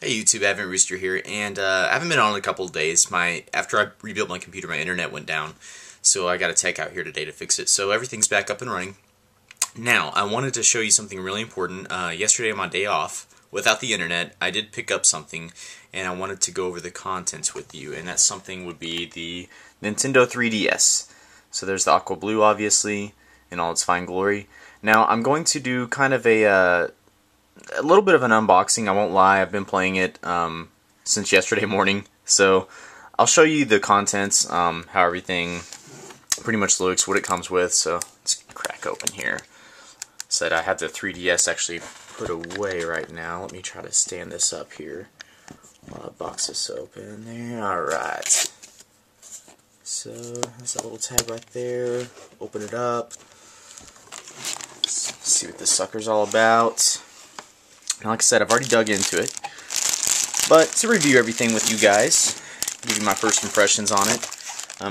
Hey YouTube, Advent Rooster here, and I haven't been on in a couple of days. After I rebuilt my computer, my internet went down, so I got a tech out here today to fix it. So everything's back up and running. Now, I wanted to show you something really important. Yesterday on my day off, without the internet, I did pick up something, and I wanted to go over the contents with you, and that something would be the Nintendo 3DS. So there's the aqua blue, obviously, in all its fine glory. Now, I'm going to do kind of a little bit of an unboxing. I won't lie, I've been playing it since yesterday morning, so I'll show you the contents, how everything pretty much looks, what it comes with. So let's crack open here. Said I have the 3DS actually put away right now. Let me try to stand this up here while the box is open there. Alright, so there's a little tab right there. Open it up. Let's see what this sucker's all about. Now, like I said, I've already dug into it, but to review everything with you guys, give you my first impressions on it.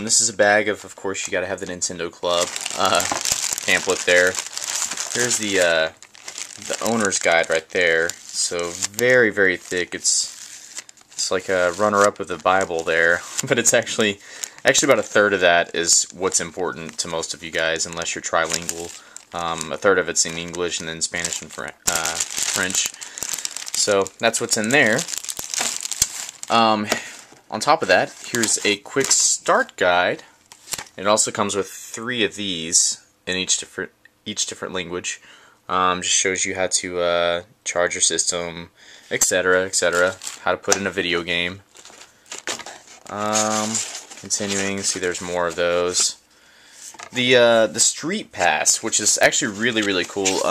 This is a bag of course, you got to have the Nintendo Club pamphlet there. Here's the owner's guide right there. So very, very thick. It's like a runner-up of the Bible there, but it's actually about a third of that is what's important to most of you guys, unless you're trilingual. A third of it's in English and then Spanish and French. So that's what's in there. On top of that, here's a quick start guide. It also comes with 3 of these in each different language. Just shows you how to charge your system, etc., etc. How to put in a video game. Continuing, see there's more of those. The Street Pass, which is actually really, really cool.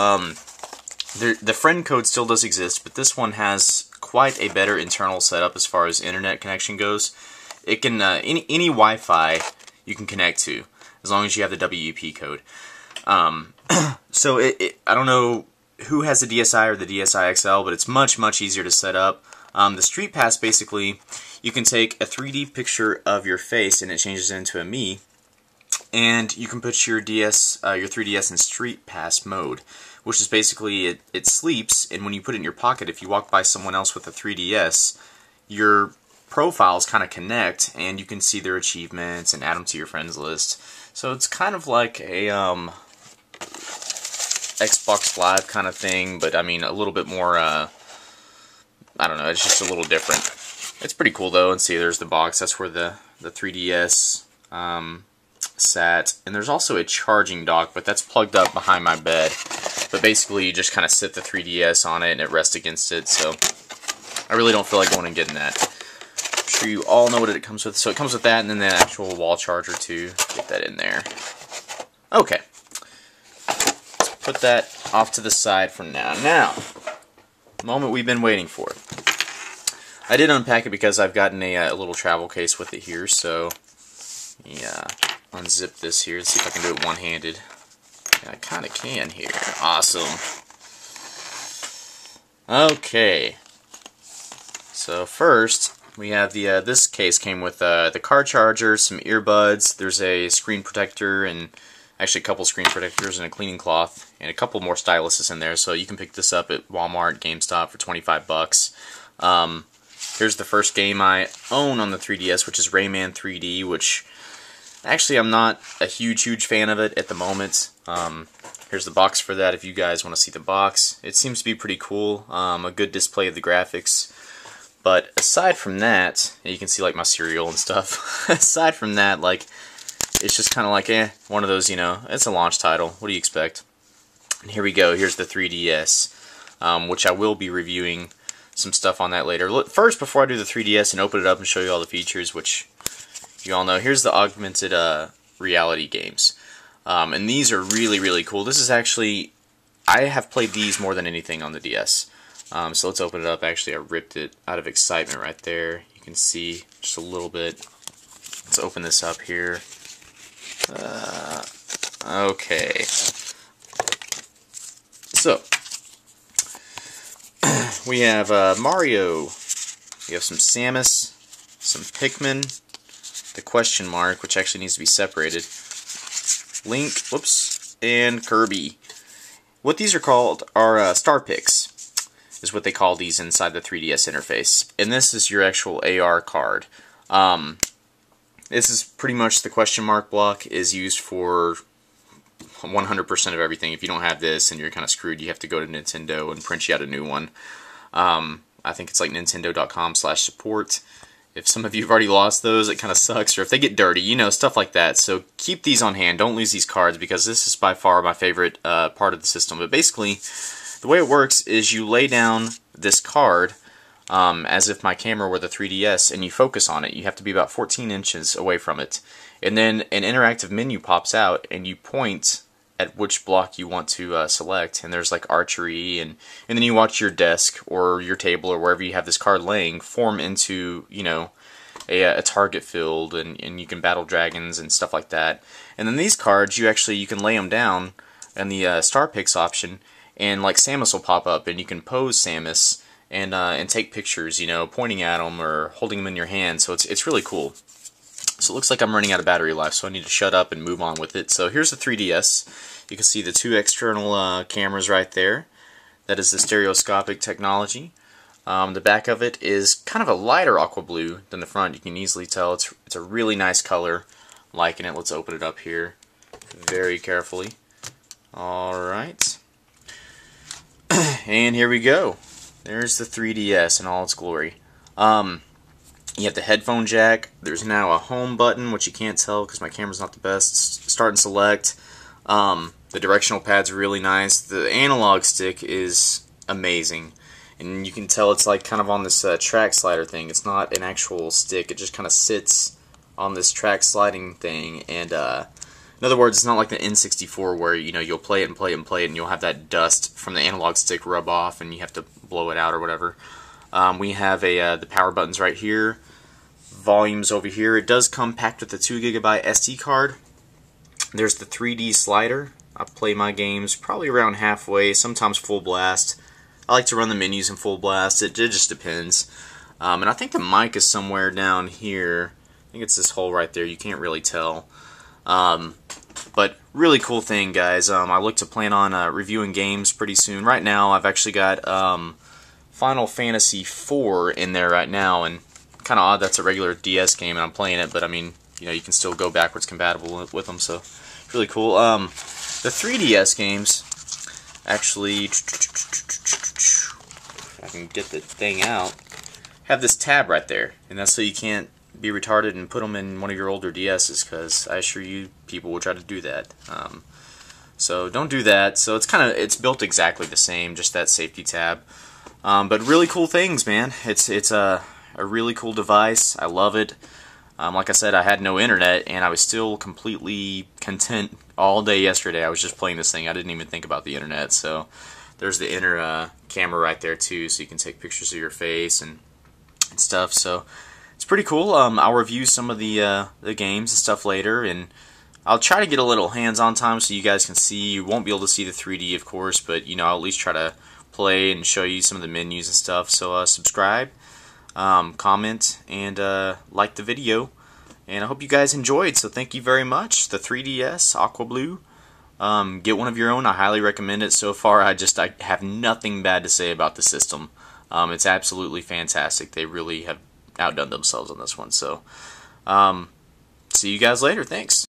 The friend code still does exist, but this one has quite a better internal setup as far as internet connection goes. It can any Wi-Fi you can connect to, as long as you have the WEP code. So I don't know who has the DSi or the DSi XL, but it's much easier to set up. The Street Pass, basically, you can take a 3D picture of your face and it changes it into a me. And you can put your 3DS in Street Pass mode, which is basically it sleeps, and when you put it in your pocket, if you walk by someone else with a 3DS, your profiles kind of connect, and you can see their achievements and add them to your friends list. So it's kind of like a Xbox Live kind of thing, but I mean a little bit more. I don't know. It's just a little different. It's pretty cool though. And see, there's the box. That's where the 3DS. Sat, and there's also a charging dock, but that's plugged up behind my bed. But basically you just kind of sit the 3DS on it and it rests against it, so I really don't feel like going and getting that. I'm sure you all know what it comes with. So it comes with that and then the actual wall charger too. Get that in there. Okay, let's put that off to the side for now. Now, the moment we've been waiting for. I did unpack it because I've gotten a little travel case with it here, so yeah. Unzip this here. Let's see if I can do it one-handed. Yeah, I kind of can here. Awesome. Okay. So first, we have this case came with the car charger, some earbuds. There's a screen protector, and actually a couple screen protectors and a cleaning cloth, and a couple more styluses in there. So you can pick this up at Walmart, GameStop for 25 bucks. Here's the first game I own on the 3DS, which is Rayman 3D, which actually, I'm not a huge fan of it at the moment. Here's the box for that if you guys want to see the box. It seems to be pretty cool, a good display of the graphics. But aside from that, you can see like my cereal and stuff. Aside from that, like, it's just kind of like, one of those, it's a launch title. What do you expect? And here we go. Here's the 3DS, which I will be reviewing some stuff on that later. First, before I do the 3DS and open it up and show you all the features, which you all know, here's the augmented reality games. And these are really cool. This is actually, I have played these more than anything on the DS. So let's open it up. Actually, I ripped it out of excitement right there. You can see just a little bit. Let's open this up here. Okay. So, we have Mario. We have some Samus, some Pikmin, the question mark, which actually needs to be separated, Link, whoops, and Kirby. What these are called are star picks. is what they call these inside the 3DS interface. And this is your actual AR card. This is pretty much the question mark block is used for 100% of everything. If you don't have this and you're kind of screwed, you have to go to Nintendo and print you out a new one. I think it's like nintendo.com/support. If some of you have already lost those, it kind of sucks. Or if they get dirty, you know, stuff like that. So keep these on hand. Don't lose these cards because this is by far my favorite part of the system. But basically, the way it works is you lay down this card as if my camera were the 3DS and you focus on it. You have to be about 14 inches away from it. And then an interactive menu pops out and you point at which block you want to select, and there's like archery, and then you watch your desk or your table or wherever you have this card laying form into, you know, a target field, and you can battle dragons and stuff like that. And then these cards, you can lay them down in the star picks option, and like Samus will pop up, and you can pose Samus and take pictures, you know, pointing at them or holding them in your hand. So it's really cool. So it looks like I'm running out of battery life, so I need to shut up and move on with it. So here's the 3DS. You can see the two external cameras right there. That is the stereoscopic technology. The back of it is kind of a lighter aqua blue than the front. You can easily tell it's a really nice color. Liking it. Let's open it up here very carefully. Alright. And here we go. There's the 3DS in all its glory. You have the headphone jack. There's now a home button, which you can't tell because my camera's not the best. Start and select. The directional pad's really nice. The analog stick is amazing. And you can tell it's like kind of on this track slider thing. It's not an actual stick. It just kind of sits on this track sliding thing. And in other words, it's not like the N64 where, you know, you'll play it and play it and play it and you'll have that dust from the analog stick rub off and you have to blow it out or whatever. We have the power buttons right here. Volumes over here. It does come packed with a 2 GB SD card. There's the 3D slider. I play my games probably around halfway, sometimes full blast. I like to run the menus in full blast. It just depends. And I think the mic is somewhere down here. I think it's this hole right there. You can't really tell. But really cool thing, guys. I look to plan on reviewing games pretty soon. Right now, I've actually got Final Fantasy IV in there right now, and kind of odd that's a regular DS game and I'm playing it, but I mean, you know, you can still go backwards compatible with them, so it's really cool. The 3DS games, actually, if I can get the thing out, have this tab right there, and that's so you can't be retarded and put them in one of your older DSs, because I assure you people will try to do that. So don't do that. So it's built exactly the same, just that safety tab. But really cool things, man. It's a really cool device. I love it. Like I said, I had no internet, and I was still completely content all day yesterday. I was just playing this thing. I didn't even think about the internet. So there's the inner camera right there too, so you can take pictures of your face and stuff. So it's pretty cool. I'll review some of the games and stuff later, and I'll try to get a little hands-on time so you guys can see. You won't be able to see the 3D, of course, but you know, I'll at least try to play and show you some of the menus and stuff. So subscribe, comment, and like the video. And I hope you guys enjoyed. So thank you very much. The 3DS Aqua Blue. Get one of your own. I highly recommend it. So far, I have nothing bad to say about the system. It's absolutely fantastic. They really have outdone themselves on this one. So see you guys later. Thanks.